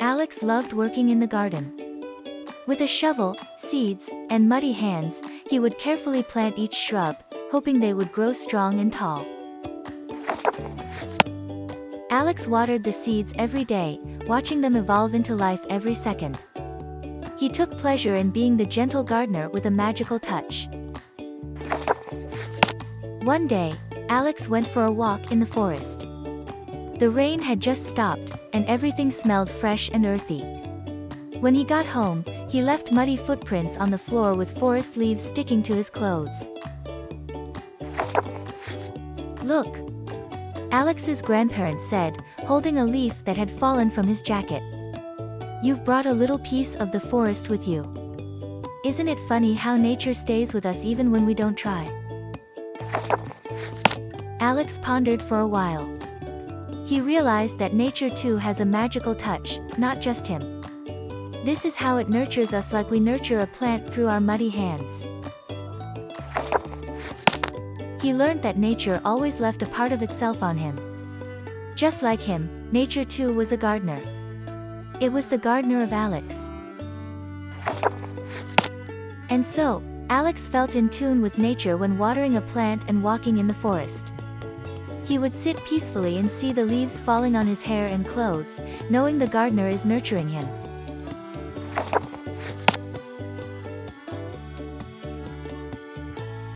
Alex loved working in the garden. With a shovel, seeds, and muddy hands, he would carefully plant each shrub, hoping they would grow strong and tall. Alex watered the seeds every day, watching them evolve into life every second. He took pleasure in being the gentle gardener with a magical touch. One day, Alex went for a walk in the forest. The rain had just stopped, and everything smelled fresh and earthy. When he got home, he left muddy footprints on the floor with forest leaves sticking to his clothes. "Look," Alex's grandparents said, holding a leaf that had fallen from his jacket. "You've brought a little piece of the forest with you. Isn't it funny how nature stays with us even when we don't try?" Alex pondered for a while. He realized that nature too has a magical touch, not just him. This is how it nurtures us, like we nurture a plant through our muddy hands. He learned that nature always left a part of itself on him. Just like him, nature too was a gardener. It was the gardener of Alex. And so, Alex felt in tune with nature when watering a plant and walking in the forest. He would sit peacefully and see the leaves falling on his hair and clothes, knowing the gardener is nurturing him.